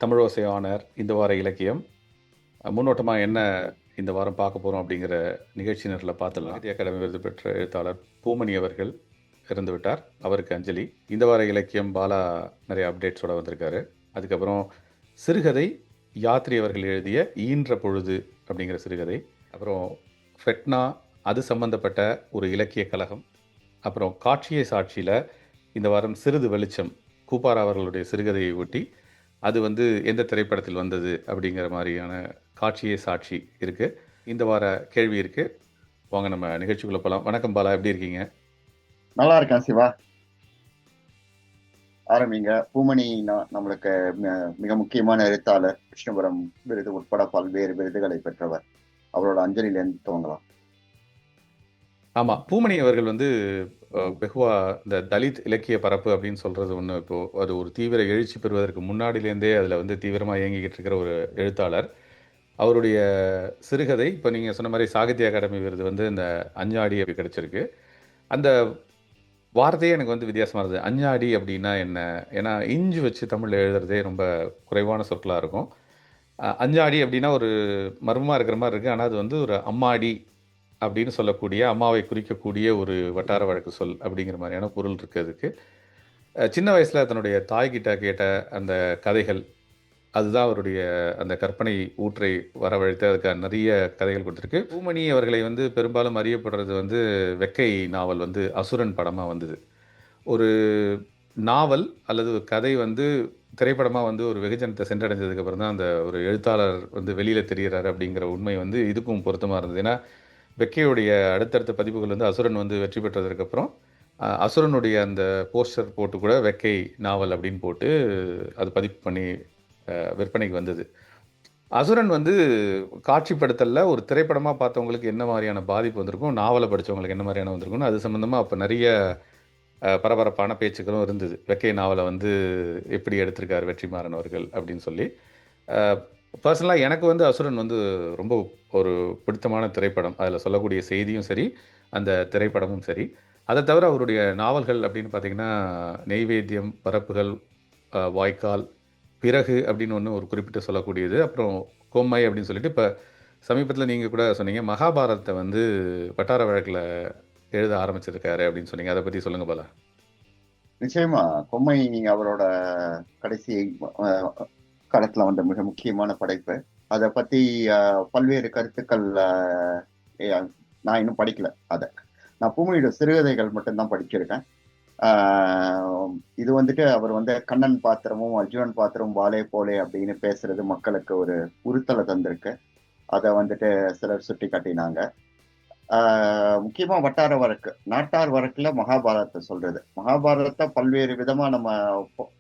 தமிழோசை honour இந்த வார இலக்கியம் முன்னோட்டமாக என்ன இந்த வாரம் பார்க்க போகிறோம் அப்படிங்கிற நிகழ்ச்சி நேரில் பார்த்துடலாம். சாகித்ய அகாடமி விருது பெற்ற எழுத்தாளர் பூமணி அவர்கள் இறந்து விட்டார். அவருக்கு அஞ்சலி. இந்த வார இலக்கியம் பாலா நிறைய அப்டேட்ஸோட வந்திருக்காரு. அதுக்கப்புறம் சிறுகதை யாத்ரி அவர்கள் எழுதிய ஈன்ற பொழுது அப்படிங்கிற சிறுகதை, அப்புறம் ஃபெட்னா அது சம்பந்தப்பட்ட ஒரு இலக்கிய கழகம், அப்புறம் காட்சியை சாட்சியில் இந்த வாரம் சிறிது வெளிச்சம் கூப்பாரா அவர்களுடைய சிறுகதையை ஒட்டி அது எந்த திரைப்படத்தில் வந்தது அப்படிங்கிற மாதிரியான காட்சியே சாட்சி இருக்குது. இந்த வார கேள்வி இருக்குது. வாங்க நம்ம நிகழ்ச்சிக்குள்ளே போகலாம். வணக்கம் பாலா, எப்படி இருக்கீங்க? நல்லா இருக்கேன் சிவா. ஆரம்பிங்க. பூமணி நம்மளுக்கு மிக முக்கியமான எழுத்தாளர், கிருஷ்ணபுரம் விருது உட்பட பல்வேறு விருதுகளை பெற்றவர். அவரோட அஞ்சலியிலேருந்து துவங்கலாம். ஆமாம், பூமணி அவர்கள் வெகுவா இந்த தலித் இலக்கிய பரப்பு அப்படின்னு சொல்கிறது ஒன்று. இப்போது அது ஒரு தீவிர எழுச்சி பெறுவதற்கு முன்னாடியிலேருந்தே அதில் தீவிரமாக இயங்கிக்கிட்டு இருக்கிற ஒரு எழுத்தாளர். அவருடைய சிறுகதை இப்போ நீங்கள் சொன்ன மாதிரி சாகித்ய அகாடமி விருது இந்த அஞ்சாடி அப்படி கிடச்சிருக்கு. அந்த வார்த்தையே எனக்கு வித்தியாசமாக இருந்தது. அஞ்சாடி அப்படின்னா என்ன? ஏன்னா இஞ்சு வச்சு தமிழில் எழுதுறதே ரொம்ப குறைவான சொற்களாக இருக்கும். அஞ்சாடி அப்படின்னா ஒரு மர்மமாக இருக்கிற மாதிரி இருக்குது. ஆனால் அது ஒரு அம்மாடி அப்படின்னு சொல்லக்கூடிய, அம்மாவை குறிக்கக்கூடிய ஒரு வட்டார வழக்கு சொல் அப்படிங்கிற மாதிரியான பொருள் இருக்குது அதுக்கு. சின்ன வயசில் தன்னுடைய தாய்கிட்ட கேட்ட அந்த கதைகள், அதுதான் அவருடைய அந்த கற்பனை ஊற்றை வரவழைத்து அதுக்கு நிறைய கதைகள் கொடுத்துருக்கு. பூமணி அவர்களை பெரும்பாலும் அறியப்படுறது வெக்கை நாவல் அசுரன் படமாக வந்தது. ஒரு நாவல் அல்லது ஒரு கதை திரைப்படமாக ஒரு வெகுஜனத்தை சென்றடைஞ்சதுக்கு அப்புறம் தான் அந்த ஒரு எழுத்தாளர் வெளியில் தெரிகிறாரு அப்படிங்கிற உண்மை இதுக்கும் பொருத்தமாக இருந்தது. ஏன்னா வெக்கையுடைய அடுத்தடுத்த பதிப்புகள் அசுரன் வெற்றி பெற்றதுக்கப்புறம் அசுரனுடைய அந்த போஸ்டர் போட்டு கூட வெக்கை நாவல் அப்படின்னு போட்டு அது பதிப்பு பண்ணி விற்பனைக்கு வந்தது. அசுரன் காட்சிப்படுத்தலில் ஒரு திரைப்படமாக பார்த்தவங்களுக்கு என்ன மாதிரியான பாதிப்பு வந்திருக்கும், நாவலை படித்தவங்களுக்கு என்ன மாதிரியான வந்திருக்கும்னு அது சம்மந்தமாக அப்போ நிறைய பரபரப்பான பேச்சுக்களும் இருந்தது. வெக்கை நாவலை எப்படி எடுத்திருக்கார் வெற்றிமாறன் அவர்கள் அப்படின்னு சொல்லி. பர்சனலாக எனக்கு அசுரன் ரொம்ப ஒரு பிடித்தமான திரைப்படம். அதில் சொல்லக்கூடிய செய்தியும் சரி, அந்த திரைப்படமும் சரி. அதை தவிர அவருடைய நாவல்கள் அப்படின்னு பார்த்திங்கன்னா நெய்வேத்தியம், பரப்புகள், வாய்க்கால், பிறகு அப்படின்னு ஒன்று ஒரு குறிப்பிட்டு சொல்லக்கூடியது, அப்புறம் கொம்மை அப்படின்னு சொல்லிட்டு இப்போ சமீபத்தில் நீங்கள் கூட சொன்னீங்க மகாபாரதத்தை வட்டார வழக்கில் எழுத ஆரம்பிச்சிருக்காரு அப்படின்னு சொன்னீங்க. அதை பற்றி சொல்லுங்கள் பாலா. நிச்சயமா கொம்மை அவரோட கடைசி காலத்துல வந்த மிக முக்கியமான படைப்பு. அதை பத்தி பல்வேறு கருத்துக்கள் நான் இன்னும் படிக்கல. அதை நான் பூமணியோட சிறுகதைகள் மட்டும்தான் படிச்சிருக்கேன். இது அவர் கண்ணன் பாத்திரமும் அர்ஜுனன் பாத்திரமும் வாலே போலே அப்படின்னு பேசுறது மக்களுக்கு ஒரு உறுத்தலை தந்திருக்கு. அதை சிலர் சுட்டி காட்டினாங்க. முக்கியமா வட்டார வழக்கு, நாட்டார் வழக்குல மகாபாரதத்தை சொல்றது. மகாபாரதத்தை பல்வேறு விதமா நம்ம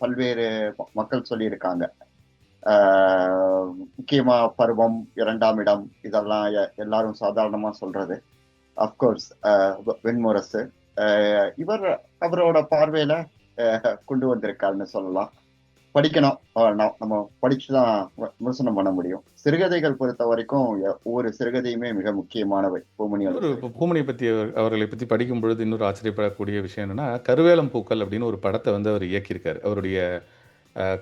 பல்வேறு மக்கள் சொல்லியிருக்காங்க. முக்கியமா பருவம், இரண்டாம் இடம், இதெல்லாம் எல்லாரும் சாதாரணமா சொல்றது. அப்கோர்ஸ் வெண்முரசு இவர் அவரோட பார்வையில கொண்டு வந்திருக்காருன்னு சொல்லலாம். படிக்கணும், நம்ம படிச்சுதான் விமர்சனம் பண்ண முடியும். சிறுகதைகள் பொறுத்த வரைக்கும் ஒவ்வொரு சிறுகதையுமே மிக முக்கியமானவை. பூமணியை பற்றி அவர்களை பற்றி படிக்கும் பொழுது இன்னொரு ஆச்சரியப்படக்கூடிய விஷயம் என்னன்னா, கருவேலம் பூக்கள் அப்படின்னு ஒரு படத்தை அவர் இயக்கியிருக்காரு. அவருடைய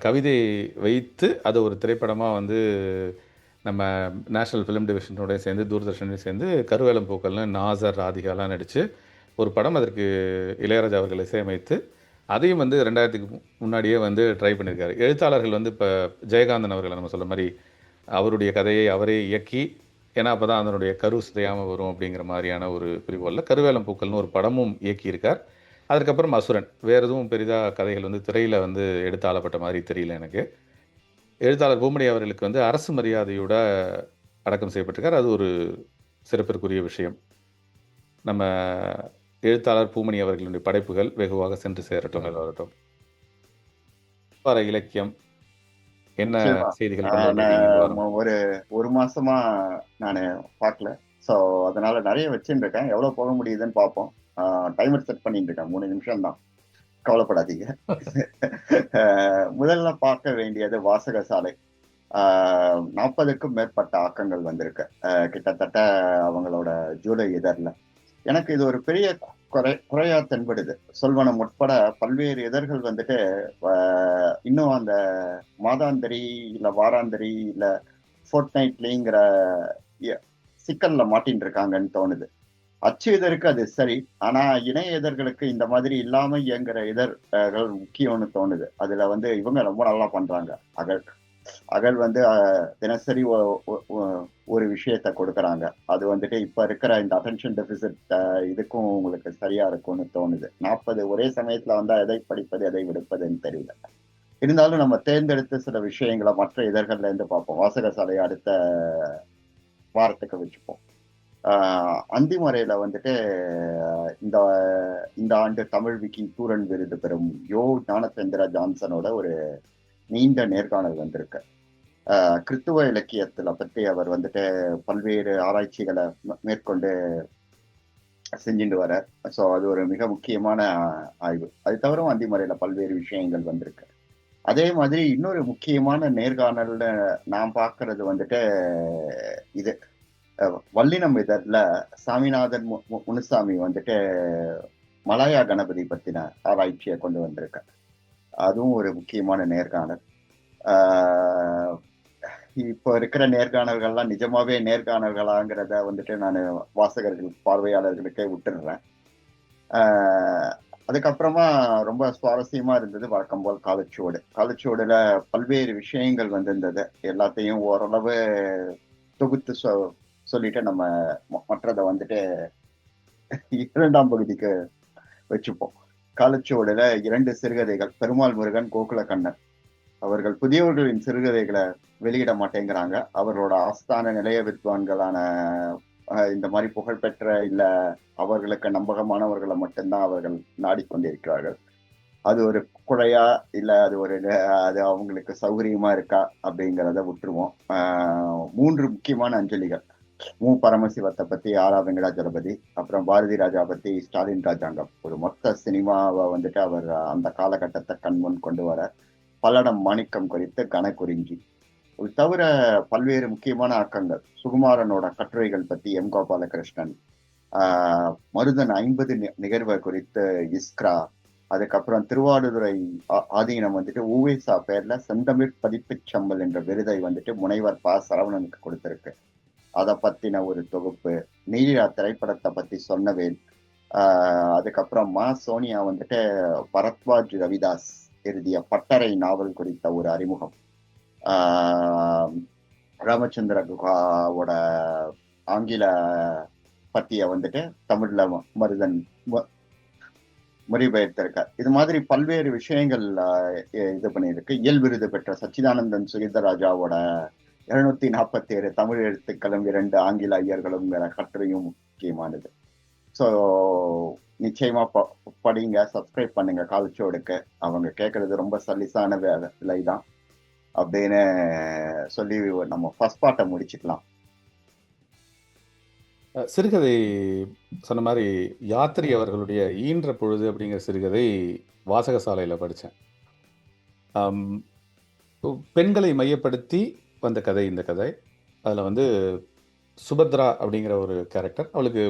கவிதை வைத்து அதை ஒரு திரைப்படமாக நம்ம நேஷ்னல் ஃபிலிம் டிவிஷனோட சேர்ந்து தூர்தர்ஷனோட சேர்ந்து கருவேலம் பூக்கள்னு நாசர், ராதிகாலாம் நடித்து ஒரு படம், அதற்கு இளையராஜா அவர்கள் இசையமைத்து அதையும் 2000க்கு முன்னாடியே ட்ரை பண்ணியிருக்காரு. எழுத்தாளர்கள் இப்போ ஜெயகாந்தன் அவர்களை நம்ம சொல்ல மாதிரி அவருடைய கதையை அவரே இயக்கி, ஏன்னா அப்போ தான் அதனுடைய கரு சிதையாமல் வரும் அப்படிங்கிற மாதிரியான ஒரு குறிக்கோளில் கருவேலம் பூக்கள்னு ஒரு படமும் இயக்கியிருக்கார். அதுக்கப்புறம் அசுரன். வேறு எதுவும் பெரிதாக கதைகள் திரையில் எடுத்து ஆளப்பட்ட மாதிரி தெரியல எனக்கு. எழுத்தாளர் பூமணி அவர்களுக்கு அரசு மரியாதையோட அடக்கம் செய்யப்பட்டிருக்கார். அது ஒரு சிறப்பிற்குரிய விஷயம். நம்ம எழுத்தாளர் பூமணி அவர்களுடைய படைப்புகள் வெகுவாக சென்று சேரட்டும். வரட்டும். வார இலக்கியம் என்ன செய்திகள்? ஒரு மாசமா நான் பார்க்கல. ஸோ அதனால நிறைய வச்சுட்டு இருக்கேன். எவ்வளவு போக முடியுதுன்னு பார்ப்போம். டைமர் செட் பண்ணிட்டு இருக்கேன். 3 நிமிஷம் தான், கவலைப்படாதீங்க. முதல்ல பார்க்க வேண்டியது வாசகசாலை. 40க்கும் மேற்பட்ட ஆக்கங்கள் வந்திருக்கு கிட்டத்தட்ட அவங்களோட ஜூலை இதழில். எனக்கு இது ஒரு பெரிய குறையா தென்படுது. சொல்வனம் உட்பட பல்வேறு இதழ்கள் வந்துட்டு இன்னும் அந்த மாதாந்திரி இல்ல வாராந்திரி இல்ல ஃபோர்ட்நைட்லிங்கிற சிக்கல்ல மாட்டின்னு இருக்காங்கன்னு தோணுது. அச்சு இதழுக்கு அது சரி. ஆனா இணைய இதழ்களுக்கு இந்த மாதிரி இல்லாம இயங்குற இதழ்கள் முக்கியம்னு தோணுது. அதுல வந்து இவங்க ரொம்ப நல்லா பண்றாங்க. அகல் அகல் வந்து தினசரி ஒரு விஷயத்த கொடுக்குறாங்க. அது வந்துட்டு இப்ப இருக்கிற இந்த அட்டென்ஷன் டெபிசிட் இதுக்கும் உங்களுக்கு சரியா இருக்கும்னு தோணுது. 40 ஒரே சமயத்துல வந்தா எதை படிப்பது, எதை விடுப்பதுன்னு தெரியல. இருந்தாலும் நம்ம தேர்ந்தெடுத்து சில விஷயங்கள மற்ற இதழ்கள்ல இருந்து பார்ப்போம். வாசகசாலை அடுத்த வாரத்துக்கு வச்சுப்போம். அந்திமறையில வந்துட்டு இந்த இந்த ஆண்டு தமிழ் விக்கி பூரன் விருது பெறும் ஞானசேந்திர ஜான்சனோட ஒரு நீண்ட நேர்காணல் வந்திருக்கு. கிறித்துவ இலக்கியத்துல பத்தி அவர் வந்துட்டு பல்வேறு ஆராய்ச்சிகளை மேற்கொண்டு செஞ்சுட்டு வர. ஸோ அது ஒரு மிக முக்கியமான ஆய்வு. அது தவிர அந்திமறையில பல்வேறு விஷயங்கள் வந்திருக்கு. அதே மாதிரி இன்னொரு முக்கியமான நேர்காணல்ல நான் பார்க்கறது வந்துட்டு இது வல்லினம் இதழ்ல சாமிநாதன் முனுசாமி வந்துட்டு மலாயா கணபதி பத்தின ஆராய்ச்சியை கொண்டு வந்திருக்க. அதுவும் ஒரு முக்கியமான நேர்காணல். இப்போ இருக்கிற நேர்காணல்கள்லாம் நிஜமாவே நேர்காணல்களாங்கிறத வந்துட்டு நான் வாசகர்கள் பார்வையாளர்களுக்கே விட்டுடுறேன். அதுக்கப்புறமா ரொம்ப சுவாரஸ்யமா இருந்தது வழக்கம் போல் காலச்சுவடுல பல்வேறு விஷயங்கள் வந்திருந்தது. எல்லாத்தையும் ஓரளவு தொகுத்து சொல்லிட்டு நம்ம மற்றதை வந்துட்டு இரண்டாம் பகுதிக்கு வச்சுப்போம். காலச்சுவடுல 2 சிறுகதைகள், பெருமாள் முருகன், கோகுல கண்ணன் அவர்கள் புதியவர்களின் சிறுகதைகளை வெளியிட மாட்டேங்கிறாங்க. அவர்களோட ஆஸ்தான நிலைய வித்வான்களான இந்த மாதிரி புகழ்பெற்ற இல்ல அவர்களுக்கு நம்பகமானவர்களை மட்டும்தான் அவர்கள் நாடிக்கொண்டிருக்கிறார்கள். அது ஒரு குறையா இல்ல அது அவங்களுக்கு சௌகரியமா இருக்கா அப்படிங்கிறத விட்டுருவோம். 3 முக்கியமான அஞ்சலிகள். பரமசிவத்தை பத்தி ஆரா வெங்கடாஜலபதி, அப்புறம் பாரதி ராஜா பத்தி ஸ்டாலின் ராஜாங்கம். ஒரு மொத்த சினிமாவை வந்துட்டு அவர் அந்த காலகட்டத்தை கண்முன் கொண்டு வர. பல்லடம் மாணிக்கம் குறித்து கனகுறிஞ்சி. இது தவிர பல்வேறு முக்கியமான ஆக்கங்கள். சுகுமாரனோட கட்டுரைகள் பத்தி எம் கோபாலகிருஷ்ணன், மருதன் 50 நிகழ்வு குறித்து இஸ்க்ரா, அதுக்கப்புறம் திருவாடுதுறை ஆதீனம் வந்துட்டு ஊவேசா பேர்ல செந்தமிழ் பதிப்புச் சம்பல் என்ற விருதை வந்துட்டு முனைவர் ப சரவணனுக்கு கொடுத்திருக்கு. அதை பத்தின ஒரு தொகுப்பு. நீலிரா திரைப்படத்தை பத்தி சொன்னவேல். அதுக்கப்புறம் சோனியா வந்துட்டு பரத்வாஜ் ரவிதாஸ் எழுதிய பட்டறை நாவல் குறித்த ஒரு அறிமுகம். ராமச்சந்திர குஹாவோட ஆங்கில பத்திய வந்துட்டு தமிழ்ல மருதன் மொழிபெயர்த்திருக்கார். இது மாதிரி பல்வேறு விஷயங்கள் இது பண்ணியிருக்கு. இயல் விருது பெற்ற சச்சிதானந்தன் சுகிதராஜாவோட 247 தமிழ் எழுத்துக்களும் 2 ஆங்கில ஐயர்களும் கட்டுரையும் முக்கியமானது. ஸோ நிச்சயமா படிங்க, சப்ஸ்கிரைப் பண்ணுங்க காலச்சுவடுக்கு. அவங்க கேட்கறது ரொம்ப சல்லிசான விலை தான் அப்படின்னு சொல்லி நம்ம ஃபர்ஸ்ட் பார்ட்டை முடிச்சுக்கலாம். சிறுகதை சொன்ன மாதிரி யாத்திரி அவர்களுடைய ஈன்ற பொழுது அப்படிங்கிற சிறுகதை வாசகசாலையில் படித்தேன். பெண்களை மையப்படுத்தி வந்த கதை இந்த கதை. அதில் வந்து சுபத்ரா அப்படிங்கிற ஒரு கேரக்டர், அவளுக்கு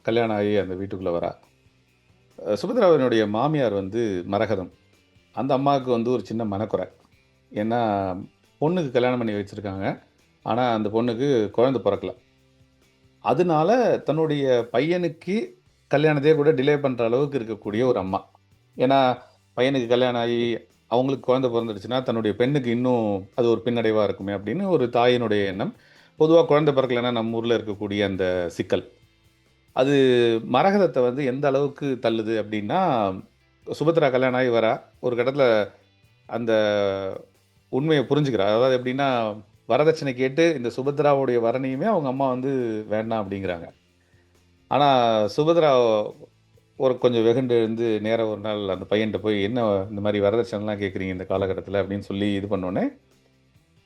கல்யாணம் ஆகி அந்த வீட்டுக்குள்ளே வரா. சுபத்ராவினுடைய மாமியார் வந்து மரகதம். அந்த அம்மாவுக்கு வந்து ஒரு சின்ன மனக்குறை. ஏன்னா பொண்ணுக்கு கல்யாணம் பண்ணி வச்சுருக்காங்க, ஆனால் அந்த பொண்ணுக்கு குழந்தை பிறக்கல. அதனால தன்னுடைய பையனுக்கு கல்யாணத்தையே கூட டிலே பண்ணுற அளவுக்கு இருக்கக்கூடிய ஒரு அம்மா. ஏன்னா பையனுக்கு கல்யாணம் ஆகி அவங்களுக்கு குழந்தை பிறந்துடுச்சுன்னா தன்னுடைய பெண்ணுக்கு இன்னும் அது ஒரு பின்னடைவாக இருக்குமே அப்படின்னு ஒரு தாயினுடைய எண்ணம். பொதுவாக குழந்தை பிறக்கலைன்னா நம்ம ஊரில் இருக்கக்கூடிய அந்த சிக்கல் அது மரகதத்தை வந்து எந்த அளவுக்கு தள்ளுது அப்படின்னா, சுபத்ரா கல்யாணம் ஆகி வரா. ஒரு கட்டத்தில் அந்த உண்மையை புரிஞ்சுக்கிறா. அதாவது எப்படின்னா, வரதட்சணை கேட்டு இந்த சுபத்ராவுடைய வரனையுமே அவங்க அம்மா வந்து வேண்டாம் அப்படிங்கிறாங்க. ஆனால் சுபத்ரா ஒரு கொஞ்சம் வெகுண்டு இருந்து நேராக ஒரு நாள் அந்த பையன்கிட்ட போய், என்ன இந்த மாதிரி வரதட்சணைலாம் கேட்குறீங்க இந்த காலகட்டத்தில் அப்படின்னு சொல்லி இது பண்ணோன்னே,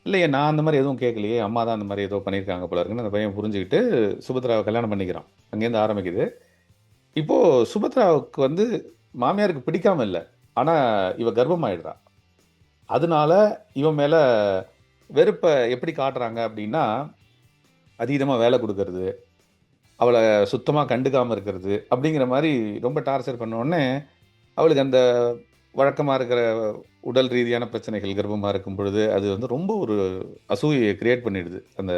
இல்லையே நான் அந்த மாதிரி எதுவும் கேட்கலையே, அம்மா தான் அந்த மாதிரி ஏதோ பண்ணியிருக்காங்க போல இருக்குன்னு அந்த பையன் புரிஞ்சுக்கிட்டு சுபத்ராவை கல்யாணம் பண்ணிக்கிறான். அங்கேருந்து ஆரம்பிக்குது. இப்போது சுபத்ராவுக்கு வந்து மாமியாருக்கு பிடிக்காம இல்லை, ஆனால் இவ கர்ப்பமாயிடுறா. அதனால இவன் மேலே வெறுப்பை எப்படி காட்டுறாங்க அப்படின்னா, அதீதமாக வேலை கொடுக்கறது, அவளை சுத்தமாக கண்டுக்காமல் இருக்கிறது அப்படிங்கிற மாதிரி ரொம்ப டார்ச்சர் பண்ண உடனே அவளுக்கு அந்த வழக்கமாக இருக்கிற உடல் ரீதியான பிரச்சனைகள் கர்ப்பமாக இருக்கும் பொழுது அது வந்து ரொம்ப ஒரு அசூயை கிரியேட் பண்ணிடுது அந்த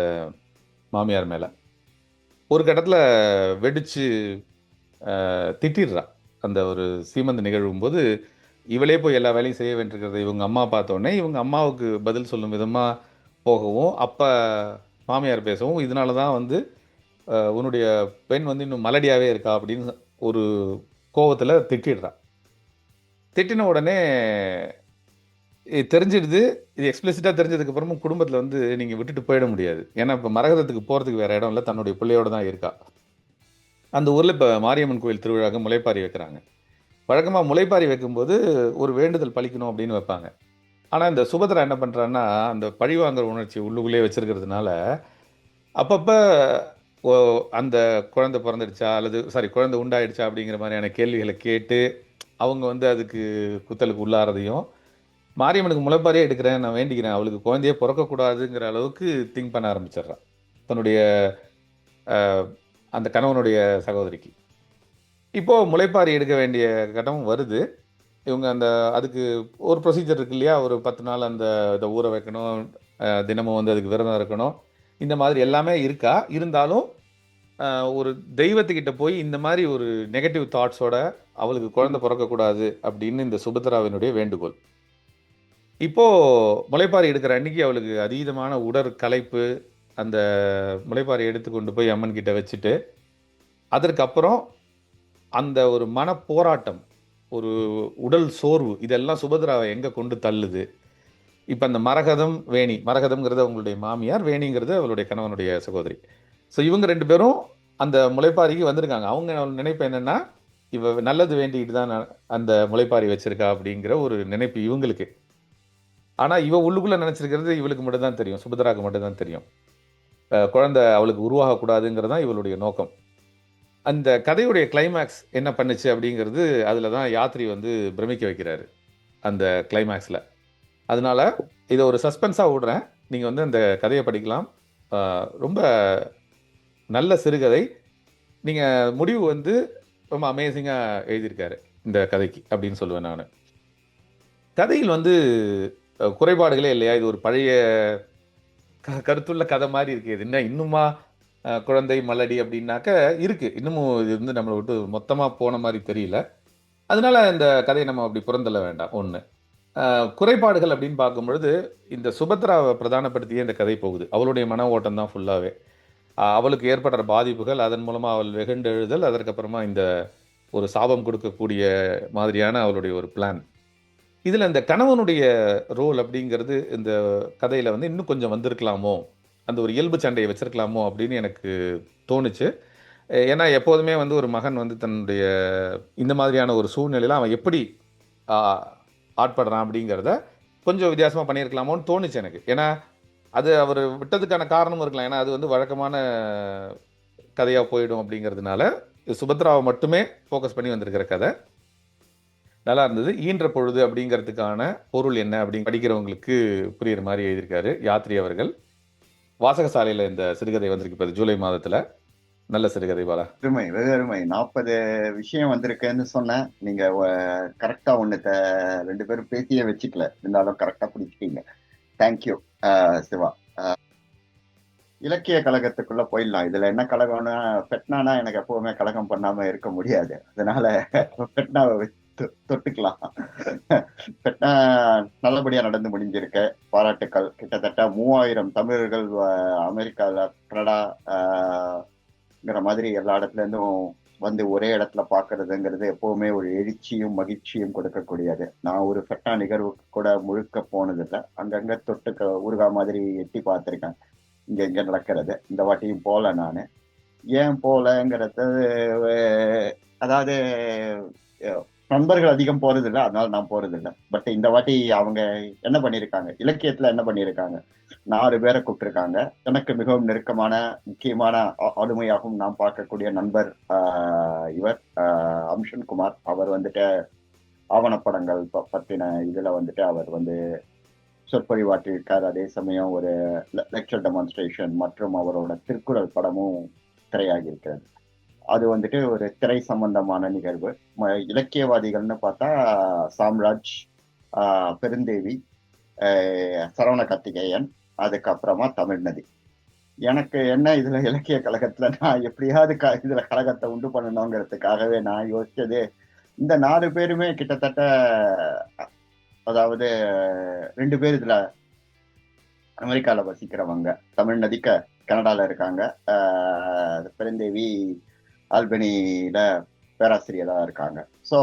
மாமியார் மேலே. ஒரு கட்டத்தில் வெடிச்சு திட்டிடுறா. அந்த ஒரு சீமந்த நிகழ்வும் போது இவளே போய் எல்லா வேலையும் செய்ய வேண்டியிருக்கிறத இவங்க அம்மா பார்த்தோன்னே இவங்க அம்மாவுக்கு பதில் சொல்லும் விதமாக போகவும், அப்போ மாமியார் பேசவும், இதனால தான் வந்து உன்னுடைய பெண் வந்து இன்னும் மலடியாகவே இருக்கா அப்படின்னு ஒரு கோவத்தில் திட்டிடுறா. திட்டின உடனே தெரிஞ்சிடுது. இது எக்ஸ்பிளிசிட்டாக தெரிஞ்சதுக்கு அப்புறமும் குடும்பத்தில் வந்து நீங்கள் விட்டுட்டு போயிட முடியாது. ஏன்னா இப்போ மரகதத்துக்கு போகிறதுக்கு வேறு இடம் இல்லை, தன்னுடைய பிள்ளையோட தான் இருக்கா. அந்த ஊரில் இப்போ மாரியம்மன் கோயில் திருவிழாவுக்கு முளைப்பாரி வைக்கிறாங்க. வழக்கமாக முளைப்பாரி வைக்கும்போது ஒரு வேண்டுதல் பலிக்கணும் அப்படின்னு வைப்பாங்க. ஆனால் இந்த சுபத்ரா என்ன பண்ணுறான்னா, அந்த பழிவாங்குற உணர்ச்சி உள்ளுக்குள்ளேயே வச்சிருக்கிறதுனால, அப்பப்போ ஓ அந்த குழந்தை பிறந்துடுச்சா அல்லது குழந்தை உண்டாயிடுச்சா அப்படிங்கிற மாதிரியான கேள்விகளை கேட்டு, அவங்க வந்து அதுக்கு குத்தலுக்கு உள்ளாறதையும், மாரியம்மனுக்கு முளைப்பாரியே எடுக்கிறேன், நான் வேண்டிக்கிறேன், அவளுக்கு குழந்தையே பிறக்கக்கூடாதுங்கிற அளவுக்கு திங்க் பண்ண ஆரம்பிச்சிடுறா. தன்னுடைய அந்த கணவனுடைய சகோதரிக்கு. இப்போ முளைப்பாரி எடுக்க வேண்டிய கட்டமும் வருது. இவங்க அந்த அதுக்கு ஒரு ப்ரொசீஜர் இருக்கு இல்லையா? ஒரு 10 நாள் அந்த இத ஊற வைக்கணும். தினமும் வந்து அதுக்கு விரதம் இருக்கணும். இந்த மாதிரி எல்லாமே இருக்கா? இருந்தாலும் அ ஒரு தெய்வத்துக்கிட்ட போய் இந்த மாரி ஒரு நெகட்டிவ் தாட்ஸோட அவளுக்கு குழந்தை பொறக்கக்கூடாது அப்படின்னு இந்த சுபத்ராவினுடைய வேண்டுகோள். இப்போ முளைப்பாரி எடுக்கிற அன்னைக்கு அவளுக்கு அதீதமான உடற்களைப்பு. அந்த முளைப்பாரி எடுத்து கொண்டு போய் அம்மன் கிட்ட வச்சுட்டு, அதற்கப்புறம் அந்த ஒரு மனப்போராட்டம், ஒரு உடல் சோர்வு இதெல்லாம் சுபத்ராவ எங்க கொண்டு தள்ளுது? இப்ப அந்த மரகதம், வேணி. மரகதம்ங்கிறது அவங்களுடைய மாமியார், வேணிங்கிறது அவளுடைய கணவனுடைய சகோதரி. ஸோ இவங்க 2 பேரும் அந்த முளைப்பாரிக்கு வந்திருக்காங்க. அவங்க நினைப்பு என்னன்னா, இவ நல்லது வேண்டிக்கிட்டு தான் அந்த முளைப்பாரி வச்சிருக்கா அப்படிங்கிற ஒரு நினைப்பு இவங்களுக்கு. ஆனா இவ உள்ளுக்குள்ள நினைச்சிருக்கிறது இவளுக்கு மட்டும் தான் தெரியும். சுபத்ராவுக்கு மட்டும் தான் தெரியும். குழந்தை அவளுக்கு உருவாகக்கூடாதுங்கிறது தான் இவளுடைய நோக்கம். அந்த கதையுடைய கிளைமாக்ஸ் என்ன பண்ணுச்சு அப்படிங்கிறது, அதில தான் யாத்ரி வந்து பிரமிக்க வைக்கிறாரு. அந்த கிளைமாக்ஸ்ல. அதனால இத ஒரு சஸ்பென்ஸா விடுறேன். நீங்க வந்து அந்த கதைய படிக்கலாம். அ ரொம்ப நல்ல சிறுகதை. நீங்க முடிவு வந்து ரொம்ப அமேசிங்கா எழுதியிருக்காரு. இந்த கதைக்கு அப்படின்னு சொல்லுவேன் நானு. கதையில் வந்து குறைபாடுகளே இல்லையா? இது ஒரு பழைய கருத்துள்ள கதை மாரி இருக்கு. இது என்ன இன்னுமா குழந்தை, மலடி அப்படின்னாக்க இருக்கு. இன்னமும் இது வந்து நம்மள விட்டு மொத்தமா போன மாரி தெரியல. அதனால இந்த கதைய நம்ம அப்படி புறந்தள்ள வேண்டாம் 1. குறைபாடுகள் அப்படின்னு பார்க்கும்பொழுது, இந்த சுபத்ராவ பிரதானப்படுத்தியே இந்த கதை போகுது. அவளுடைய மன ஓட்டம் தான் ஃபுல்லாவே. அவளுக்கு ஏற்படுற பாதிப்புகள், அதன் மூலமா அவள் வெகுண்டெழுதல், அதற்கப்புறமா இந்த ஒரு சாபம் கொடுக்கக்கூடிய மாதிரியான அவளுடைய ஒரு பிளான். இதுல இந்த கணவனுடைய ரோல் அப்படிங்கிறது இந்த கதையில வந்து இன்னும் கொஞ்சம் வந்திருக்கலாமோ! அந்த ஒரு இயல்பு சண்டைய வச்சிருக்கலாமோ! அப்படின்னு எனக்கு தோணுச்சு. ஏன்னா எப்போதுமே வந்து ஒரு மகன் வந்து தன்னுடைய இந்த மாதிரியான ஒரு சூழ்நிலையில அவன் எப்படி ஆ ஆட்படுறான் அப்படிங்கிறத கொஞ்சம் வித்தியாசமா பண்ணியிருக்கலாமோன்னு தோணுச்சு எனக்கு. ஏன்னா, அது அவரு விட்டதுக்கான காரணமும் இருக்கலாம். ஏன்னா, அது வந்து வழக்கமான கதையா போயிடும் அப்படிங்கிறதுனால, சுபத்ராவ மட்டுமே ஃபோக்கஸ் பண்ணி வந்திருக்கிற கதை. நல்லா இருந்தது. ஈன்ற பொழுது அப்படிங்கிறதுக்கான பொருள் என்ன அப்படின்னு படிக்கிறவங்களுக்கு புரியிற மாரி எழுதியிருக்காரு யாத்ரி அவர்கள். வாசகசாலையில இந்த சிறுகதை வந்திருக்கு இப்ப ஜூலை மாதத்துல. நல்ல சிறுகதை பாலா. அருமை, வெகு அருமை. 40 விஷயம் வந்திருக்குன்னு சொன்னேன். நீங்க கரெக்ட்டா 2 பேரும் பேசியே வச்சுக்கல. இருந்தாலும் கரெக்ட்டா பிடிச்சிட்டீங்க. Thank you Siva. இலக்கிய கழகத்துக்குள்ள போயிடலாம். இதுல என்ன கழகம்னா, ஃபெட்னானா எனக்கு எப்பவுமே கழகம் பண்ணாம இருக்க முடியாது. அதனால ஃபெட்னாவை தொட்டுக்கலாம். ஃபெட்னா நல்லபடியா நடந்து முடிஞ்சிருக்கு. பாராட்டுக்கள். கிட்டத்தட்ட 3000 தமிழர்கள் அமெரிக்கால, கனடா மாதிரி எல்லா இடத்துல இருந்தும் வந்து ஒரே இடத்துல பாக்குறதுங்கிறது எப்பவுமே ஒரு எழுச்சியும் மகிழ்ச்சியும் கொடுக்கக்கூடியது. நான் ஒரு ஃபெட்னா நிகழ்வுக்கு கூட முழுக்க போனதில்லை. அங்கங்க தொட்டு ஊறுகா மாதிரி எட்டி பார்த்திருக்கேன். இங்க இங்க நடக்கிறது. இந்த வாட்டியும் போல நானு. ஏன் போலங்கிறது அதாவது நண்பர்கள் அதிகம் போறதில்ல, அதனால நான் போறதில்ல. பட் இந்த வாட்டி அவங்க என்ன பண்ணிருக்காங்க, இலக்கியத்துல என்ன பண்ணிருக்காங்க, 4 பேரை கூப்பிட்டிருக்காங்க. எனக்கு மிகவும் நெருக்கமான முக்கியமான ஆளுமையாகவும் நான் பார்க்கக்கூடிய நண்பர் இவர் அம்ஷன் குமார். அவர் வந்துட்டு ஆவணப்படங்கள் பத்தின இதுல வந்துட்டு அவர் வந்து சொற்பொழிவாற்றியிருக்கார். அதே சமயம் ஒரு லெக்சர் டெமான்ஸ்ட்ரேஷன் மற்றும் அவரோட திருக்குறள் படமும் திரையாகி இருக்கிறது. அது வந்துட்டு ஒரு திரை சம்பந்தமான நிகழ்வு. இலக்கியவாதிகள்னு பார்த்தா சாம்ராஜ், பெருந்தேவி, சரவண கார்த்திகேயன், அதுக்கப்புறமா தமிழ்நதி. எனக்கு என்ன இதுல இலக்கிய கழகத்துல நான் எப்படியாவது இதுல கழகத்தை உண்டு பண்ணணுங்கிறதுக்காகவே நான் யோசிச்சது, இந்த 4 பேருமே கிட்டத்தட்ட, அதாவது 2 பேர் இதுல அமெரிக்கால வசிக்கிறவங்க, தமிழ்நதி கனடால இருக்காங்க, பெருந்தேவி ஆல்பனியில பேராசிரியரா இருக்காங்க. ஸோ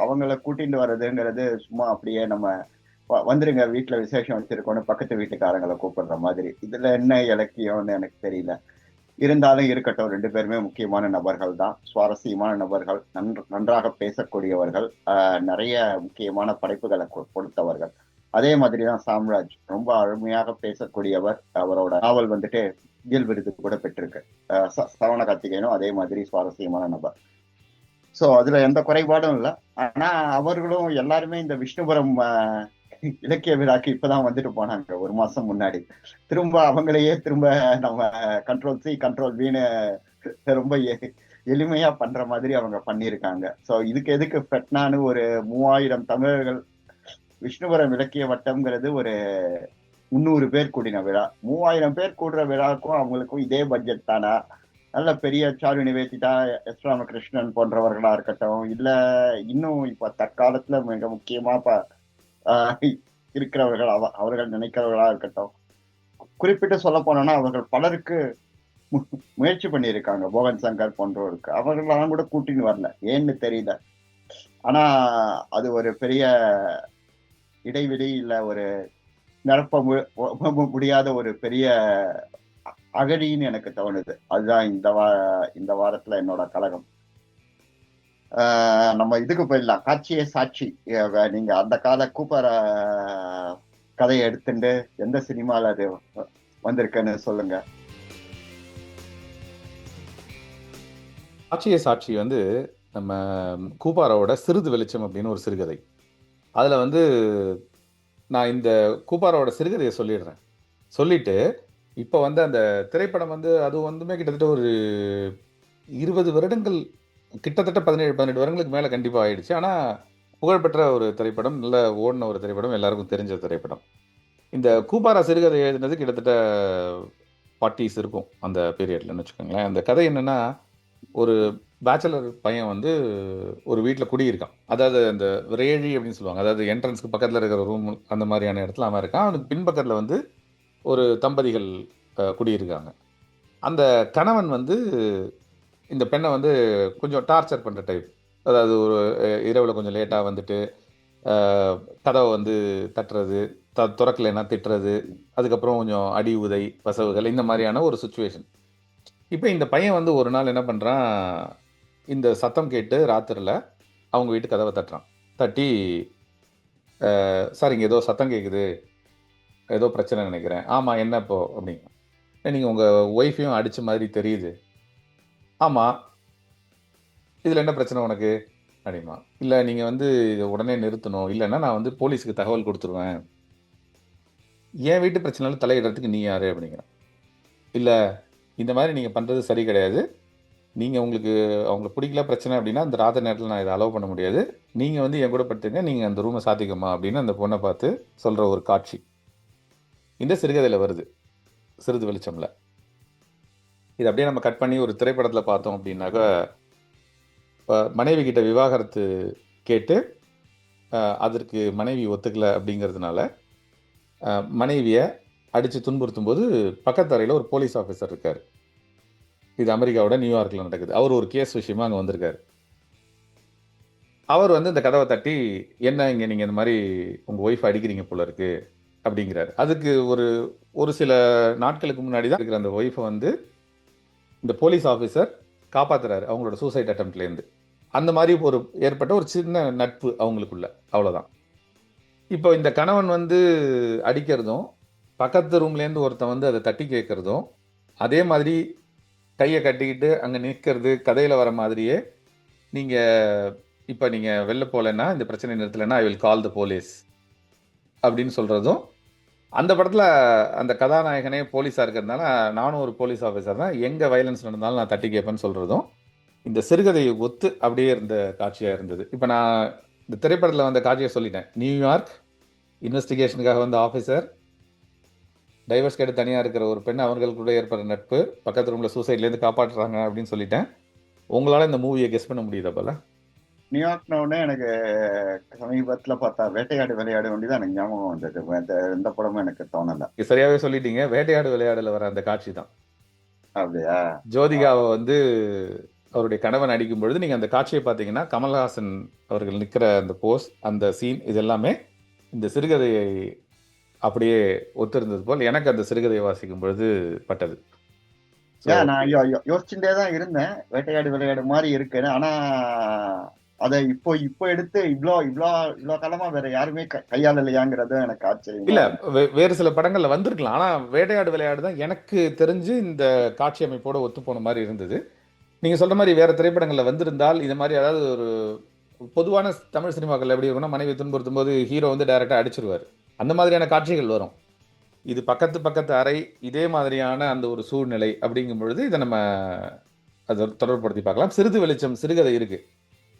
அவங்கள கூட்டிட்டு வர்றதுங்கிறது சும்மா அப்படியே நம்ம வந்துருங்க வீட்டுல விசேஷம் வச்சிருக்கோன்னு பக்கத்து வீட்டுக்காரங்களை கூப்பிடுற மாதிரி. இதுல என்ன இலக்கியம்னு எனக்கு தெரியல. இருந்தாலும் இருக்கட்டும், 2 பேருமே முக்கியமான நபர்கள் தான், சுவாரஸ்யமான நபர்கள், நன்றாக பேசக்கூடியவர்கள், நிறைய முக்கியமான படைப்புகளை கொடுத்தவர்கள். அதே மாதிரிதான் சாம்ராஜ், ரொம்ப அருமையாக பேசக்கூடியவர். அவரோட நாவல் வந்துட்டு இயல் விருது கூட பெற்றிருக்கு. சரவண கார்த்திகேயனும் அதே மாதிரி சுவாரஸ்யமான நபர். சோ அதுல எந்த குறைபாடும் இல்லை. ஆனா அவர்களும் எல்லாருமே இந்த விஷ்ணுபுரம் இலக்கிய விழாக்கு இப்பதான் வந்துட்டு போனாங்க 1 மாசம் முன்னாடி. திரும்ப அவங்களையே திரும்ப நம்ம கண்ட்ரோல் சி கண்ட்ரோல் வீன்னு ரொம்ப எளிமையா பண்ற மாதிரி அவங்க பண்ணியிருக்காங்க. சோ இதுக்கு எதுக்கு பெட்னான்னு ஒரு 3000 தமிழர்கள், விஷ்ணுபுரம் இலக்கிய வட்டம்ங்கிறது ஒரு 300 பேர் கூடின விழா. 3000 பேர் கூடுற விழாவுக்கும் அவங்களுக்கும் இதே பட்ஜெட் தானா? நல்ல பெரிய சாரு நிவேதிதா, எஸ் ராமகிருஷ்ணன் போன்றவர்களா இருக்கட்டும், இல்ல இன்னும் இப்ப தற்காலத்துல மிக முக்கியமா இருக்கிறவர்கள், அவர்கள் நினைக்கிறவர்களா இருக்கட்டும், குறிப்பிட்டு சொல்ல போனோம்னா அவர்கள் பலருக்கு முயற்சி பண்ணியிருக்காங்க. மோகன் சங்கர் போன்றவருக்கு அவர்களெல்லாம் கூட கூட்டின்னு வரல, ஏன்னு தெரியல. ஆனா அது ஒரு பெரிய இடைவெளி, இல்ல ஒரு நிரப்ப முடியாத ஒரு பெரிய அகழின்னு எனக்கு தோணுது. அதுதான் இந்த வாரத்துல என்னோட கழகம். நம்ம இதுக்கு போயிடலாம், காட்சியே சாட்சி. நீங்க அந்த கால கூப்பர் கதையை எடுத்துட்டு எந்த சினிமால அது வந்திருக்குன்னு சொல்லுங்க. காட்சியே சாட்சி வந்து நம்ம கூப்பாராவோட சிறிது வெளிச்சம் அப்படின்னு ஒரு சிறுகதை. அதுல வந்து நான் இந்த கூப்பாராவோட சிறுகதையை சொல்லிட்டு இப்போ வந்து அந்த திரைப்படம் வந்து அது வந்துமே கிட்டத்தட்ட ஒரு 20 வருடங்கள், கிட்டத்தட்ட 17 வருடங்களுக்கு மேலே கண்டிப்பாக ஆயிடுச்சு. ஆனால் புகழ்பெற்ற ஒரு திரைப்படம், நல்ல ஓடின ஒரு திரைப்படம், எல்லாருக்கும் தெரிஞ்ச திரைப்படம். இந்த கூப்பாரா சிறுகதை எழுதினது கிட்டத்தட்ட 40s இருக்கும் அந்த பீரியட்லன்னு வச்சுக்கோங்களேன். அந்த கதை என்னன்னா, ஒரு பேச்சுலர் பையன் வந்து ஒரு வீட்டில் குடியிருக்கான். அதாவது அந்த ரேழி அப்படின்னு சொல்லுவாங்க, அதாவது என்ட்ரன்ஸ்க்கு பக்கத்தில் இருக்கிற ரூம், அந்த மாதிரியான இடத்துல அவன் இருக்கான். அவனுக்கு பின்பக்கத்தில் வந்து ஒரு தம்பதிகள் குடியிருக்காங்க. அந்த கணவன் வந்து இந்த பெண்ணை வந்து கொஞ்சம் டார்ச்சர் பண்ணுற டைப். அதாவது ஒரு இரவில் கொஞ்சம் லேட்டாக வந்துட்டு கதவை வந்து தட்டுறது, திறக்கலைன்னா திட்டுறது, அதுக்கப்புறம் கொஞ்சம் அடி உதை வசவுகள், இந்த மாதிரியான ஒரு சுச்சுவேஷன். இப்போ இந்த பையன் வந்து ஒரு நாள் என்ன பண்ணுறான், இந்த சத்தம் கேட்டு ராத்திரியில் அவங்க வீட்டு கதவை தட்டுறான். தட்டி, சார் இங்கே ஏதோ சத்தம் கேட்குது, ஏதோ பிரச்சனை நினைக்கிறேன். ஆமாம், என்ன இப்போ அப்படிங்க. நீங்கள் உங்கள் ஒய்ஃபையும் அடித்த மாதிரி தெரியுது. ஆமாம், இதில் என்ன பிரச்சனை உனக்கு அப்படிமா. இல்லை, நீங்கள் வந்து இதை உடனே நிறுத்தணும், இல்லைன்னா நான் வந்து போலீஸுக்கு தகவல் கொடுத்துருவேன். என் வீட்டு பிரச்சனையில் தலையிடுறதுக்கு நீ யார் அப்படிங்கிறான். இல்லை, இந்த மாதிரி நீங்கள் பண்ணுறது சரி கிடையாது. நீங்கள் உங்களுக்கு அவங்களுக்கு பிடிக்கல பிரச்சனை அப்படின்னா அந்த ராத்திரி நேரத்தில் நான் இதை அலோவ் பண்ண முடியாது. நீங்கள் வந்து என் கூட படுத்துங்க, நீங்கள் அந்த ரூமை சாத்திக்கமா அப்படின்னு அந்த பொண்ணை பார்த்து சொல்கிற ஒரு காட்சி இந்த சிறுகதையில் வருது, சிறிது வெளிச்சம்ல. இது அப்படியே நம்ம கட் பண்ணி ஒரு திரைப்படத்தில் பார்த்தோம் அப்படின்னாக்கா, மனைவி கிட்ட விவாகரத்து கேட்டு அதற்கு மனைவி ஒத்துக்கலை அப்படிங்கிறதுனால மனைவியை அடித்து துன்புறுத்தும் போது பக்கத்து அறையில் ஒரு போலீஸ் ஆஃபீஸர் இருக்கார். இது அமெரிக்காவோட நியூயார்க்கில் நடக்குது. அவர் ஒரு கேஸ் விஷயமா அங்கே வந்திருக்காரு. அவர் வந்து இந்த கதவை தட்டி, என்ன இங்கே நீங்கள் இந்த மாதிரி உங்கள் ஒய்ஃப் அடிக்கிறீங்க போல இருக்கு அப்படிங்கிறார். அதுக்கு ஒரு சில நாட்களுக்கு முன்னாடி தான் இருக்கிற அந்த ஒய்ஃபை வந்து இந்த போலீஸ் ஆஃபீஸர் காப்பாற்றுறாரு அவங்களோட சூசைட் அட்டம்ப்ட்லேருந்து. அந்த மாதிரி ஏற்பட்ட ஒரு சின்ன நட்பு அவங்களுக்குள்ள, அவ்வளோதான். இப்போ இந்த கணவன் வந்து அடிக்கிறதும், பக்கத்து ரூம்லேருந்து ஒருத்தன் வந்து அதை தட்டி கேட்கறதும், அதே மாதிரி கையை கட்டிக்கிட்டு அங்கே நிற்கிறது கதையில் வர மாதிரியே, இப்போ நீங்கள் வெளில போகலன்னா, இந்த பிரச்சனை நிறுத்தலைன்னா I will call the police அப்படின்னு சொல்கிறதும் அந்த படத்துல அந்த கதாநாயகனே போலீஸா இருக்கிறதுனால, நானும் ஒரு போலீஸ் ஆஃபீஸர் தான். எங்க வயலன்ஸ் நடந்தாலும் நான் தட்டி கேட்பேன்னு சொல்றதும், இந்த சிறுகதையை ஒத்து அப்படியே இருந்த காட்சியா இருந்தது. இப்ப நான் இந்த திரைப்படத்துல வந்த காட்சிய சொல்லிட்டேன். நியூயார்க் இன்வெஸ்டிகேஷனுக்காக வந்த ஆஃபீசர், டைவர்ஸ் கேட்டு தனியா இருக்கிற ஒரு பெண், அவர்களுக்குள்ள ஏற்படுற நட்பு, பக்கத்து ரூம்ல சூசைட்லேருந்து காப்பாற்றுறாங்க அப்படின்னு சொல்லிட்டேன். உங்களால இந்த மூவியை கெஸ் பண்ண முடியுதா போல? நியூயார்க்ன உடனே எனக்கு சமீபத்துல பார்த்தா வேட்டையாடு விளையாடு ஒண்டி தான் எனக்கு ஞாபகம் வந்தது. எந்த படமும் எனக்கு தோணல. சரியாவே சொல்லிட்டீங்க. வேட்டையாடு விளையாடுல வர அந்த காட்சி தான். அப்படியா? ஜோதிகாவை வந்து அவருடைய கணவன் அடிக்கும் பொழுது நீங்க அந்த காட்சியை பார்த்தீங்கன்னா, கமல்ஹாசன் அவர்கள் நிக்கிற அந்த போஸ், அந்த சீன் இது எல்லாமே இந்த சிறுகதையை அப்படியே ஒத்திருந்தது போல் எனக்கு அந்த சிறுகதையை வாசிக்கும் பொழுது பட்டது. So, ஏன் நான் யோசிச்சுட்டே தான் இருந்தேன். வேட்டையாடு விளையாடு மாதிரி இருக்குன்னு. ஆனா அதை இப்போ எடுத்து இவ்ளோ காலமா வேற யாருமே கையாளலையாங்கிறது எனக்கு ஆச்சரியமா இல்ல இருந்தது. வேறு சில படங்கள்ல வந்திருக்கலாம். ஆனா வேட்டையாடு விளையாடு தான் எனக்கு தெரிஞ்சு இந்த காட்சி அமைப்போட ஒத்து போன மாதிரி இருந்தது. நீங்க சொல்ற மாதிரி வேற திரைப்படங்கள்ல வந்திருந்தால் இது மாதிரி அதாவது ஒரு பொதுவான தமிழ் சினிமாக்கள் எப்படி இருக்கும்னா மனைவி துன்புறுத்தும் போது ஹீரோ வந்து டைரக்டா அடிச்சிருவாரு. அந்த மாதிரியான காட்சிகள் வரும். இது பக்கத்து பக்கத்து அறை இதே மாதிரியான அந்த ஒரு சூழ்நிலை அப்படிங்கும் பொழுது இதை நம்ம அதை தொடர்புபடுத்தி பார்க்கலாம். சிறிது வெளிச்சம் சிறுகதை இருக்கு.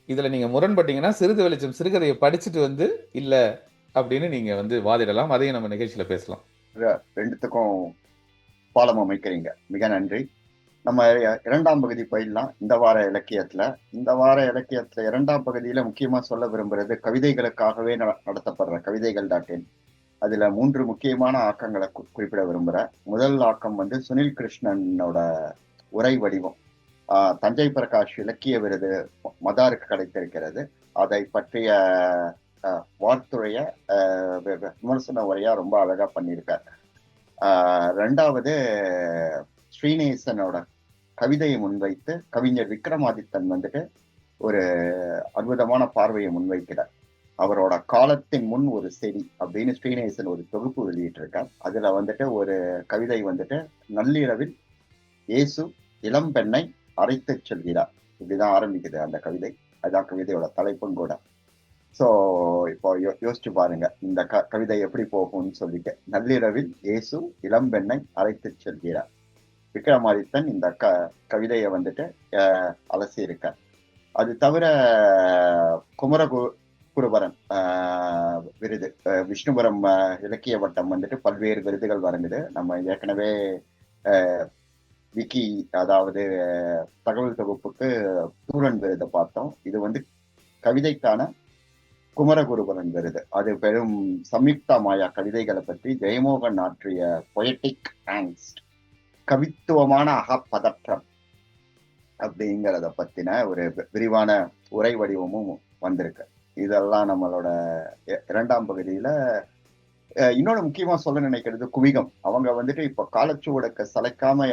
இதுல நீங்க முரண்பட்டீங்கன்னா சிறிது வெளிச்சம் சிறுகதையை படிச்சுட்டு வந்து இல்ல அப்படின்னு நீங்க வந்து வாதிடலாம். அதையும் நம்ம நிகழ்ச்சியில பேசலாம். ரெண்டுத்துக்கும் பாலம் அமைக்கிறீங்க. மிக நன்றி. நம்ம இரண்டாம் பகுதி போயிடலாம். இந்த வார இலக்கியத்துல இரண்டாம் பகுதியில முக்கியமா சொல்ல விரும்புறது கவிதைகளுக்காகவே நடத்தப்படுற கவிதைகள்.in. அதுல 3 முக்கியமான ஆக்கங்களை குறிப்பிட விரும்புறேன். முதல் ஆக்கம் வந்து சுனில் கிருஷ்ணனோட உரை வடிவம். தஞ்சை பிரகாஷ் இலக்கிய விருது மதாருக்கு கிடைத்திருக்கிறது. அதை பற்றிய வார்த்துறைய விமர்சன உரையா ரொம்ப அழகா பண்ணியிருக்கார். ரெண்டாவது ஸ்ரீநேசனோட கவிதையை முன்வைத்து கவிஞர் விக்ரமாதித்தன் வந்துட்டு ஒரு அற்புதமான பார்வையை முன்வைக்கிறார். அவரோட காலத்தின் முன் ஒரு செடி அப்படின்னு ஸ்ரீநேசன் ஒரு தொகுப்பு வெளியிட்டு இருக்கார். அதுல வந்துட்டு ஒரு கவிதை வந்துட்டு நள்ளிரவில் இயேசு இளம் பெண்ணை அரைத்து செல்கிறார், இப்படிதான் ஆரம்பிக்குது அந்த கவிதை. அதுதான் கவிதையோட தலைப்பும் கூட. சோ இப்போ யோசிச்சு பாருங்க இந்த கவிதை எப்படி போகும்னு சொல்லிட்டு. நள்ளிரவில் இயேசு இளம் பெண்ணை அரைத்து செல்கிறார். விக்ரமாதித்தன் இந்த கவிதையை வந்துட்டு அலசி இருக்கார். அது தவிர குமரகுருபரன் விருது, விஷ்ணுபுரம் இலக்கிய வட்டம் வந்துட்டு பல்வேறு விருதுகள் வழங்குது. நம்ம ஏற்கனவே விக்கி அதாவது தகவல் தொகுப்புக்கு சூரன் விருதை பார்த்தோம். இது வந்து கவிதைக்கான குமரகுருபரன் விருது. அது பெரும் சம்யுக்தா மாயா கவிதைகளை பற்றி ஜெயமோகன் ஆற்றிய பொயட்டிக் ஆங்ஸ்ட், கவித்துவமான அகப்பதற்றம் அப்படிங்கிறத பத்தின ஒரு விரிவான உரை வடிவமும் வந்திருக்கு. இதெல்லாம் நம்மளோட இரண்டாம் பகுதியில. இன்னொன்னு முக்கியமா சொல்ல நினைக்கிறது குவிகம். அவங்க வந்துட்டு இப்ப காலச்சுவடுக்க சளைக்காம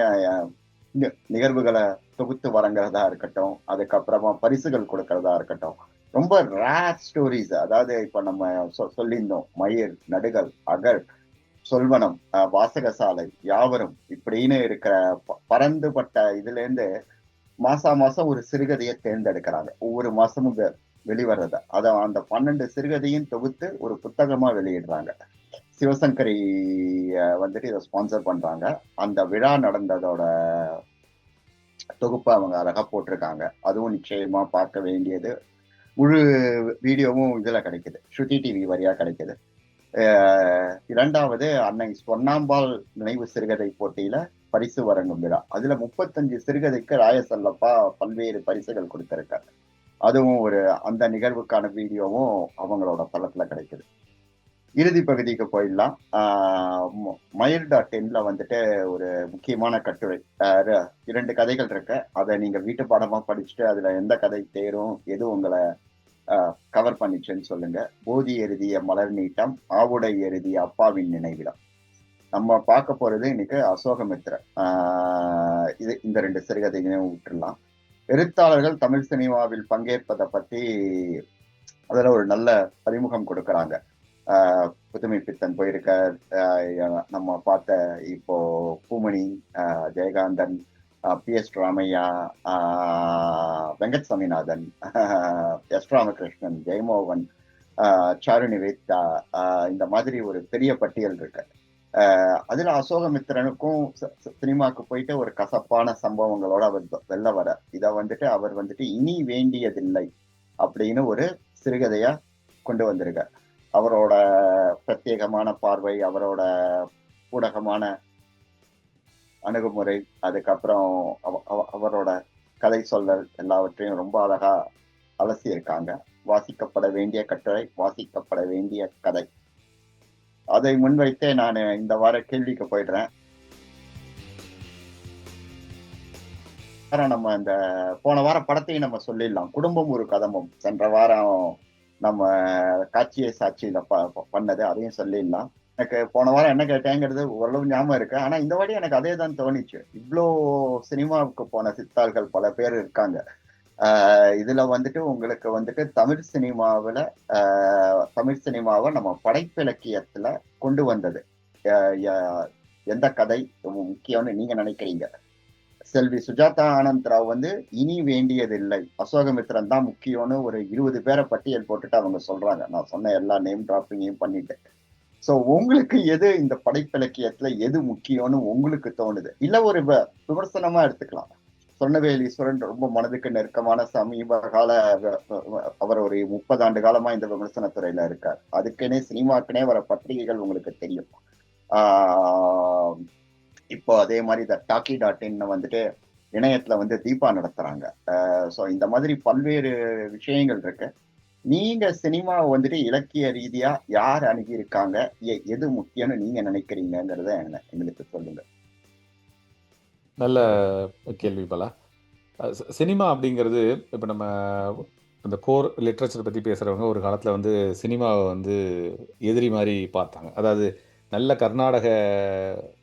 நிகழ்வுகளை தொகுத்து வழங்குறதா இருக்கட்டும், அதுக்கப்புறமா பரிசுகள் கொடுக்கறதா இருக்கட்டும், ரொம்ப ரேர் ஸ்டோரிஸ். அதாவது இப்ப நம்ம சொல்லியிருந்தோம் மயிர், நடுகள், அகல், சொல்வனம், வாசகசாலை, யாவரும் இப்படின்னு இருக்கிற பரந்துபட்ட இதுல இருந்து மாசம் ஒரு சிறுகதையை தேர்ந்தெடுக்கிறாங்க. ஒவ்வொரு மாசமும் வெளிவர்றத அத அந்த 12 சிறுகதையும் தொகுத்து ஒரு புத்தகமா வெளியிடுறாங்க. சிவசங்கரி வந்துட்டு இதை ஸ்பான்சர் பண்றாங்க. அந்த விழா நடந்ததோட தொகுப்பை அவங்க அழகா போட்டிருக்காங்க. அதுவும் நிச்சயமா பார்க்க வேண்டியது. முழு வீடியோவும் இதுல கிடைக்குது, ஸ்ருதி டிவி வழியா கிடைக்குது. இரண்டாவது அன்னை சொன்னாம்பாள் நினைவு சிறுகதை போட்டியில பரிசு வழங்கும் விழா. அதுல 35 சிறுகதைக்கு ராயசல்லப்பா பல்வேறு பரிசுகள் கொடுத்திருக்காரு. அதுவும் ஒரு அந்த நிகழ்வுக்கான வீடியோவும் அவங்களோட தளத்துல கிடைக்குது. இறுதி பகுதிக்கு போயிடலாம். மயில்.inல வந்துட்டு ஒரு முக்கியமான கட்டுரை, 2 கதைகள் இருக்கு. அதை நீங்க வீட்டு பாடமா படிச்சுட்டு அதுல எந்த கதை தேரும், எது உங்களை கவர் பண்ணிச்சுன்னு சொல்லுங்க. போதி எழுதிய மலர் நீட்டம், ஆவுடை எழுதிய அப்பாவின் நினைவிடம். நம்ம பார்க்க போறது இன்னைக்கு அசோகமித்ர. இது இந்த 2 சிறுகதைகளையும் விட்டுடலாம். எழுத்தாளர்கள் தமிழ் சினிமாவில் பங்கேற்பதை பத்தி அதுல ஒரு நல்ல அறிமுகம் கொடுக்கறாங்க. புதுமை பித்தன் போயிருக்கார், நம்ம பார்த்த இப்போ பூமணி, ஜெயகாந்தன், PS ராமையா, வெங்கட் சாமிநாதன், எஸ் ராமகிருஷ்ணன், ஜெயமோகன், சாரு நிவேதா, இந்த மாதிரி ஒரு பெரிய பட்டியல் இருக்கு. அதுல அசோகமித்திரனுக்கும் சினிமாக்கு போயிட்டு ஒரு கசப்பான சம்பவங்களோட அவர் வெளில வர இத வந்துட்டு அவர் வந்துட்டு இனி வேண்டியதில்லை அப்படின்னு ஒரு சிறுகதையா கொண்டு வந்திருக்க. அவரோட பிரத்யேகமான பார்வை, அவரோட ஊடகமான அணுகுமுறை, அதுக்கப்புறம் அவரோட கதை சொல்லல் எல்லாவற்றையும் ரொம்ப அழகா அலசியிருக்காங்க. வாசிக்கப்பட வேண்டிய கட்டுரை, வாசிக்கப்பட வேண்டிய கதை. அதை முன்வைத்தே நான் இந்த வார கேள்விக்கு போயிடுறேன். நம்ம இந்த போன வாரம் படத்தையும் நம்ம சொல்லிடலாம். குடும்பம் ஒரு கதம்பம் சென்ற வாரம் நம்ம காட்சியை சாட்சியில பண்ணது, அதையும் சொல்லிடலாம். எனக்கு போன வாரம் என்ன கேட்டேங்கிறது ஓரளவு ஞாபகம் இருக்கு. ஆனா இந்த வாட்டி எனக்கு அதே தான் தோணிச்சு. இவ்வளோ சினிமாவுக்கு போன சித்தாள்கள் பல பேர் இருக்காங்க. இதுல வந்துட்டு உங்களுக்கு வந்துட்டு தமிழ் சினிமாவை நம்ம படைப்பிலக்கியத்துல கொண்டு வந்தது எந்த கதை முக்கியம்னு நீங்க நினைக்கிறீங்க? செல்வி சுஜாதா ஆனந்த் ராவ் வந்து இனி வேண்டியதில்லை, அசோகமித்திரன் தான் முக்கியம்னு ஒரு 20 பேரை பட்டியல் போட்டுட்டு அவங்க சொல்றாங்க. நான் சொன்ன எல்லா நேம் டிராப்பிங்கையும் பண்ணிட்டு. சோ உங்களுக்கு எது இந்த படைப்பிலக்கியத்துல எது முக்கியம்னு உங்களுக்கு தோணுது? இல்ல ஒரு விமர்சனமா எடுத்துக்கலாம். சொர்ணவேல் ஈஸ்வரன் ரொம்ப மனதுக்கு நெருக்கமான சமீப கால அவர் ஒரு 30 ஆண்டு காலமா இந்த விமர்சன துறையில இருக்கார். அதுக்குன்னே சினிமாக்குனே வர பத்திரிகைகள் உங்களுக்கு தெரியும். இப்போ அதே மாதிரி இந்த டாக்கி.in வந்துட்டு இணையத்துல வந்து தீபா நடத்துறாங்க. ஸோ இந்த மாதிரி பல்வேறு விஷயங்கள் இருக்கு. நீங்க சினிமா வந்துட்டு இலக்கிய ரீதியா யார் அணுகி இருக்காங்க, எது முக்கியம்னு நீங்க நினைக்கிறீங்கிறத எங்களுக்கு சொல்லுங்க. நல்ல கேள்வி பலா. சினிமா அப்படிங்கிறது இப்போ நம்ம இந்த கோர் லிட்ரேச்சர் பற்றி பேசுகிறவங்க ஒரு காலத்தில் வந்து சினிமாவை வந்து எதிரி மாதிரி பார்த்தாங்க. அதாவது நல்ல கர்நாடக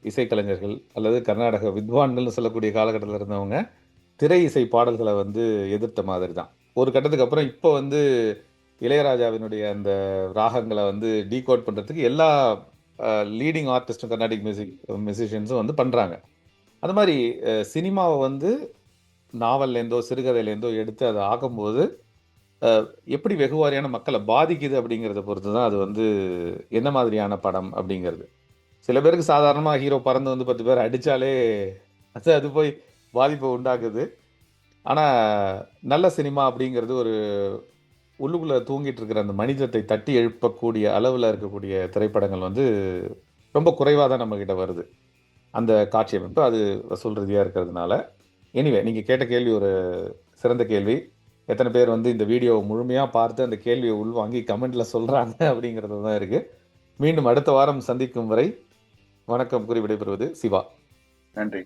இசைக்கலைஞர்கள் அல்லது கர்நாடக வித்வான்கள்னு சொல்லக்கூடிய காலகட்டத்தில் இருந்தவங்க திரை இசை பாடல்களை வந்து எதிர்த்த மாதிரி தான். ஒரு கட்டத்துக்கு அப்புறம் இப்போ வந்து இளையராஜாவினுடைய அந்த ராகங்களை வந்து டீகோட் பண்ணுறதுக்கு எல்லா லீடிங் ஆர்டிஸ்டும் கர்நாடிக் மியூசிஷியன்ஸும் வந்து பண்ணுறாங்க. அந்த மாதிரி சினிமாவை வந்து நாவல்லேருந்தோ சிறுகதையிலேருந்தோ எடுத்து அதை ஆக்கும்போது எப்படி வெகுவாரியான மக்களை பாதிக்குது அப்படிங்கிறத பொறுத்து தான் அது வந்து என்ன மாதிரியான படம் அப்படிங்கிறது. சில பேருக்கு சாதாரணமாக ஹீரோ பறந்து வந்து 10 பேர் அடித்தாலே அது போய் பாதிப்பை உண்டாக்குது. ஆனால் நல்ல சினிமா அப்படிங்கிறது ஒரு உள்ளுக்குள்ளே தூங்கிட்டு இருக்கிற அந்த மனிதத்தை தட்டி எழுப்பக்கூடிய அளவில் இருக்கக்கூடிய திரைப்படங்கள் வந்து ரொம்ப குறைவாக தான் நம்மக்கிட்ட வருது. அந்த காட்சி அமைப்பு அது வசூல் ரீதியாக இருக்கிறதுனால. எனிவே நீங்கள் கேட்ட கேள்வி ஒரு சிறந்த கேள்வி. எத்தனை பேர் வந்து இந்த வீடியோவை முழுமையாக பார்த்து அந்த கேள்வியை உள்வாங்கி கமெண்ட்டில் சொல்கிறாங்க அப்படிங்கிறது தான் இருக்குது. மீண்டும் அடுத்த வாரம் சந்திக்கும் வரை வணக்கம் கூறி விடைபெறுவது சிவா. நன்றி.